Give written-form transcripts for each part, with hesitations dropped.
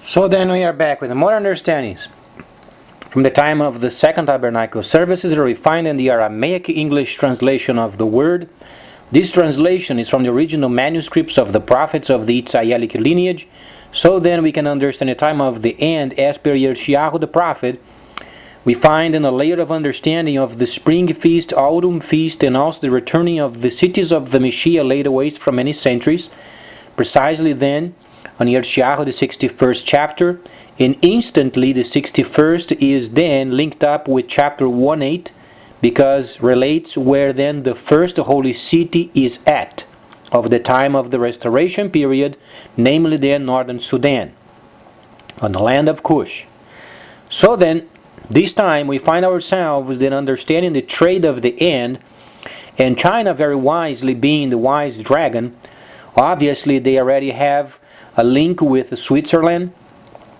So then we are back with more understandings. From the time of the Second Tabernacle services, we find in the Aramaic English translation of the word. This translation is from the original manuscripts of the prophets of the Israelic lineage. So then we can understand the time of the end as per Yeshayahu the prophet. We find in a layer of understanding of the spring feast, autumn feast, and also the returning of the cities of the Messiah laid waste for many centuries. Precisely then, on Yeshayahu the 61st chapter, and instantly the 61st is then linked up with chapter 1:8 because relates where then the first holy city is at of the time of the restoration period, namely then northern Sudan, on the land of Cush. So then, this time we find ourselves then understanding the trade of the end, and China very wisely being the wise dragon. Obviously they already have a link with Switzerland,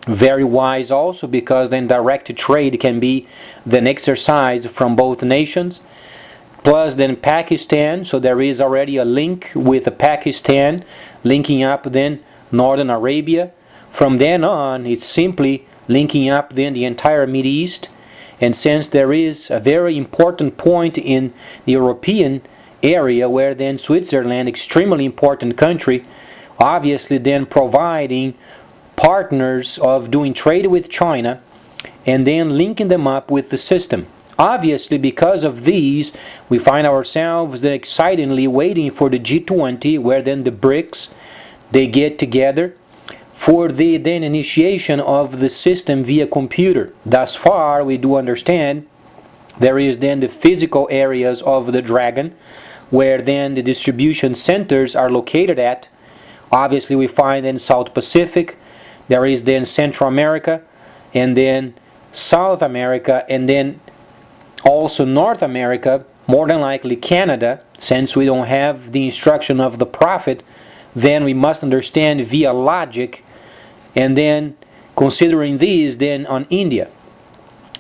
very wise also because then direct trade can be then exercised from both nations, plus then Pakistan, so there is already a link with Pakistan linking up then northern Arabia. From then on it's simply linking up then the entire Middle East, and since there is a very important point in the European area where then Switzerland, extremely important country, obviously then providing partners of doing trade with China and then linking them up with the system. Obviously, because of these, we find ourselves then excitingly waiting for the G20, where then the BRICS, they get together for the then initiation of the system via computer. Thus far, we do understand there is then the physical areas of the dragon, where then the distribution centers are located at. Obviously, we find in South Pacific, there is then Central America, and then South America, and then also North America, more than likely Canada. Since we don't have the instruction of the prophet, then we must understand via logic, and then considering these then on India.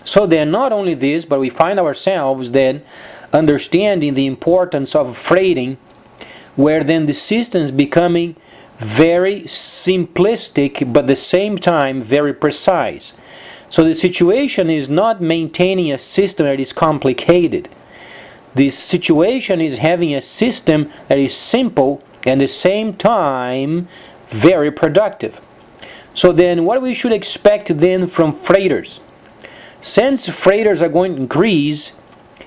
So then not only this, but we find ourselves then understanding the importance of freighting, where then the systems becoming very simplistic but at the same time very precise. So the situation is not maintaining a system that is complicated. This situation is having a system that is simple and at the same time very productive. So then what we should expect then from freighters? Since freighters are going to increase,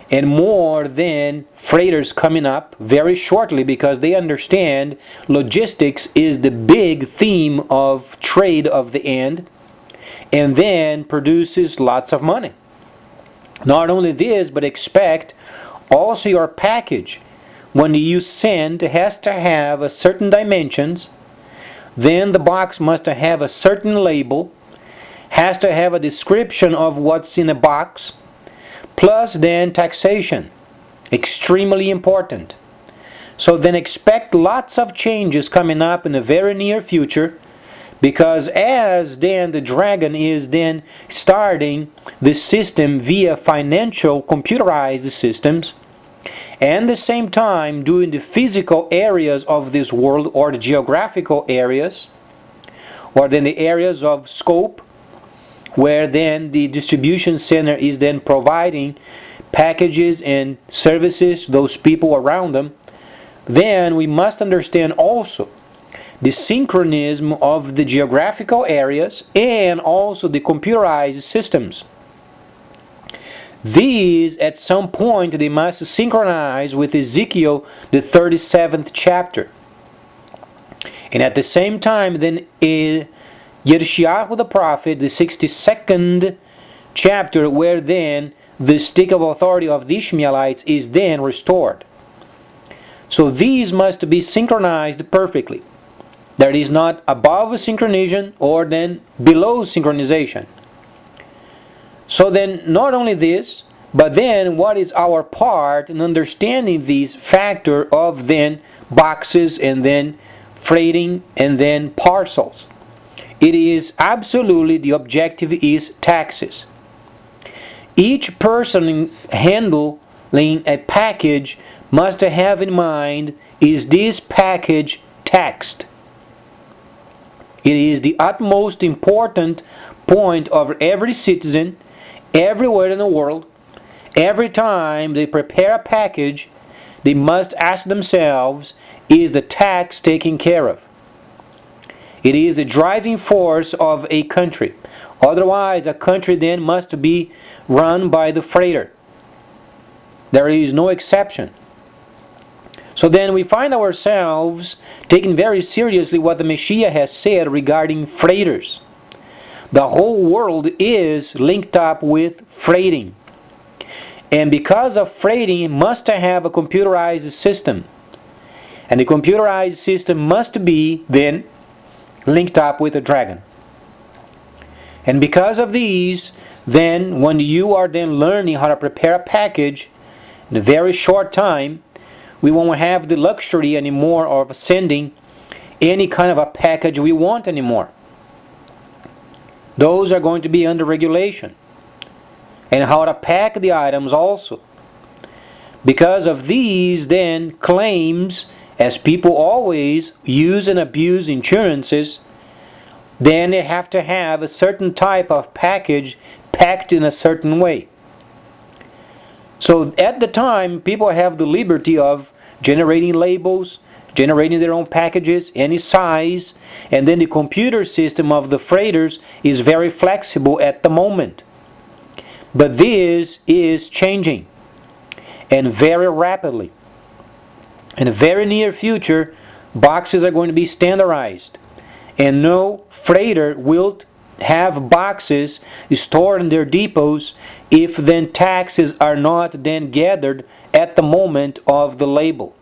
and more than freighters coming up very shortly, because they understand logistics is the big theme of trade of the end, and then produces lots of money. Not only this, but expect also your package when you send has to have a certain dimensions, then the box must have a certain label, has to have a description of what's in the box, plus then taxation, extremely important. So then expect lots of changes coming up in the very near future, because as then the dragon is then starting the system via financial computerized systems, and at the same time doing the physical areas of this world, or the geographical areas, or then the areas of scope, where then the distribution center is then providing packages and services to those people around them, then we must understand also the synchronism of the geographical areas and also the computerized systems. These, at some point, they must synchronize with Ezekiel, the 37th chapter. And at the same time, then Yeshayahu the prophet, the 62nd chapter, where then the stick of authority of the Ishmaelites is then restored. So these must be synchronized perfectly. There is not above synchronization or then below synchronization. So then not only this, but then what is our part in understanding these factor of then boxes and then freighting and then parcels? It is absolutely the objective is taxes. Each person handling a package must have in mind, is this package taxed? It is the utmost important point of every citizen, everywhere in the world. Every time they prepare a package, they must ask themselves, is the tax taken care of? It is the driving force of a country. Otherwise, a country then must be run by the freighter. There is no exception. So then we find ourselves taking very seriously what the Messiah has said regarding freighters. The whole world is linked up with freighting. And because of freighting, it must have a computerized system. And the computerized system must be then linked up with a dragon. And because of these, then when you are then learning how to prepare a package in a very short time, we won't have the luxury anymore of sending any kind of a package we want anymore. Those are going to be under regulation. And how to pack the items also. Because of these then claims, as people always use and abuse insurances, then they have to have a certain type of package packed in a certain way. So at the time, people have the liberty of generating labels, generating their own packages, any size, and then the computer system of the freighters is very flexible at the moment. But this is changing, and very rapidly. In the very near future, boxes are going to be standardized, and no freighter will have boxes stored in their depots if then taxes are not then gathered at the moment of the label.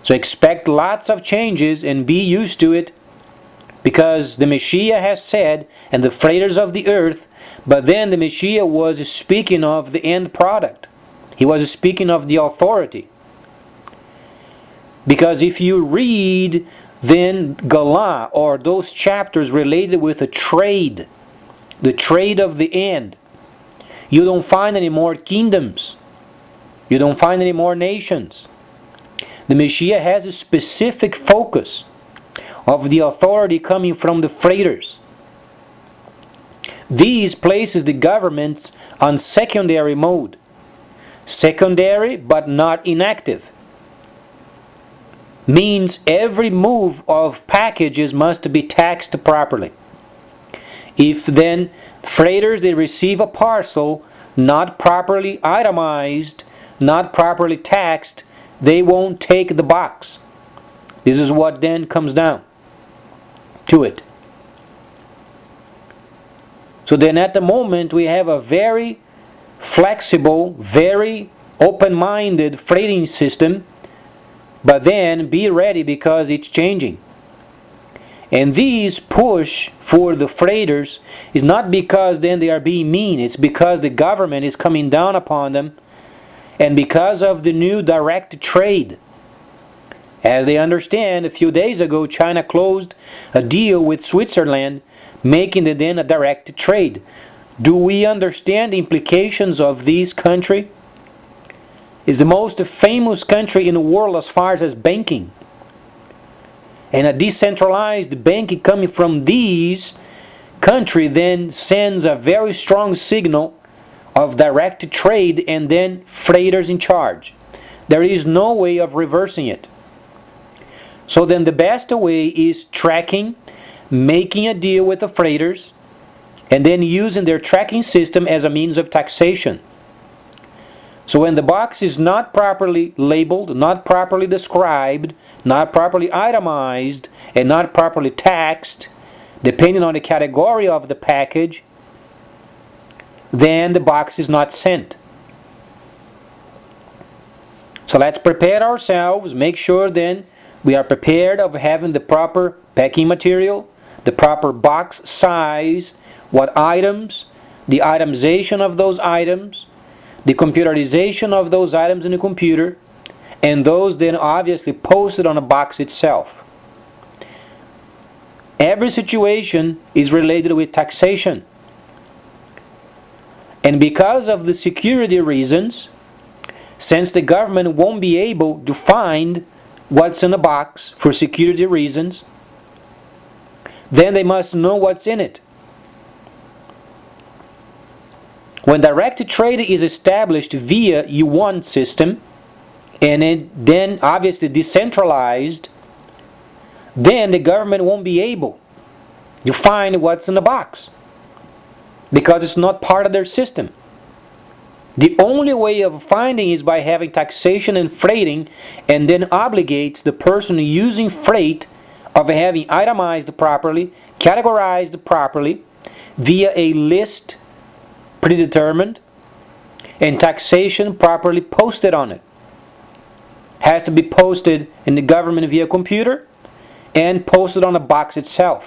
So expect lots of changes and be used to it, because the Messiah has said, and the freighters of the earth. But then the Messiah was speaking of the end product. He was speaking of the authority. Because if you read then Galah, or those chapters related with the trade of the end, you don't find any more kingdoms. You don't find any more nations. The Messiah has a specific focus of the authority coming from the freighters. These places the governments on secondary mode. Secondary but not inactive. Means every move of packages must be taxed properly. If then freighters, they receive a parcel not properly itemized, not properly taxed, they won't take the box. This is what then comes down to it. So then at the moment we have a very flexible, very open-minded freighting system, but then be ready because it's changing. And these push for the freighters is not because then they are being mean, it's because the government is coming down upon them, and because of the new direct trade. As they understand, a few days ago China closed a deal with Switzerland, making it then a direct trade. Do we understand the implications of this country? It's the most famous country in the world as far as banking. And a decentralized banking coming from these country then sends a very strong signal of direct trade, and then freighters in charge. There is no way of reversing it. So then the best way is tracking, making a deal with the freighters, and then using their tracking system as a means of taxation. So when the box is not properly labeled, not properly described, not properly itemized, and not properly taxed, depending on the category of the package, then the box is not sent. So let's prepare ourselves, make sure then we are prepared of having the proper packing material, the proper box size, what items, the itemization of those items, the computerization of those items in the computer, and those then obviously posted on the box itself. Every situation is related with taxation. And because of the security reasons, since the government won't be able to find what's in the box for security reasons, then they must know what's in it. When direct trade is established via yuan system, and it then obviously decentralized, then the government won't be able to find what's in the box because it's not part of their system. The only way of finding is by having taxation and freighting, and then obligates the person using freight of having itemized properly, categorized properly, via a list predetermined, and taxation properly posted on it. Has to be posted in the government via computer and posted on the box itself.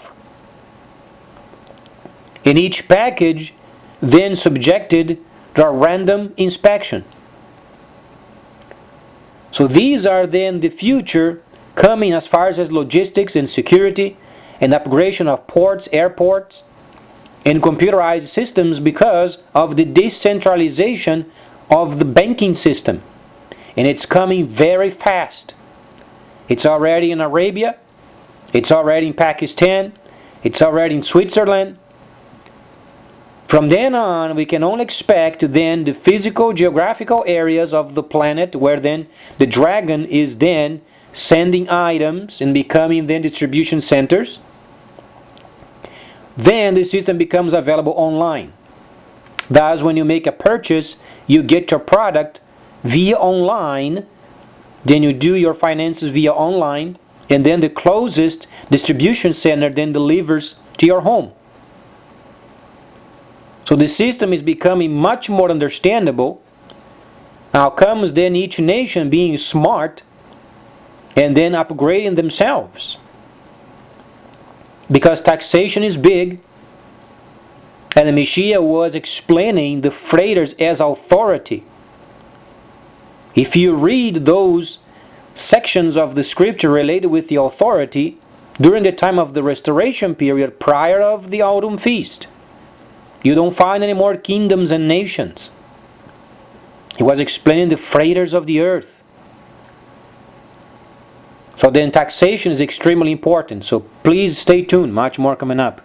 In each package then subjected to a random inspection. So these are then the future coming as far as logistics and security and upgradation of ports, airports, and computerized systems because of the decentralization of the banking system. And it's coming very fast. It's already in Arabia, it's already in Pakistan, it's already in Switzerland. From then on, we can only expect then the physical geographical areas of the planet where then the dragon is then sending items and becoming then distribution centers. Then the system becomes available online. Thus, when you make a purchase, you get your product via online, then you do your finances via online, and then the closest distribution center then delivers to your home. So the system is becoming much more understandable. Now comes then each nation being smart and then upgrading themselves. Because taxation is big, and the Messiah was explaining the freighters as authority. If you read those sections of the scripture related with the authority during the time of the restoration period prior of the autumn feast, you don't find any more kingdoms and nations. He was explaining the freighters of the earth. So then taxation is extremely important. So please stay tuned. Much more coming up.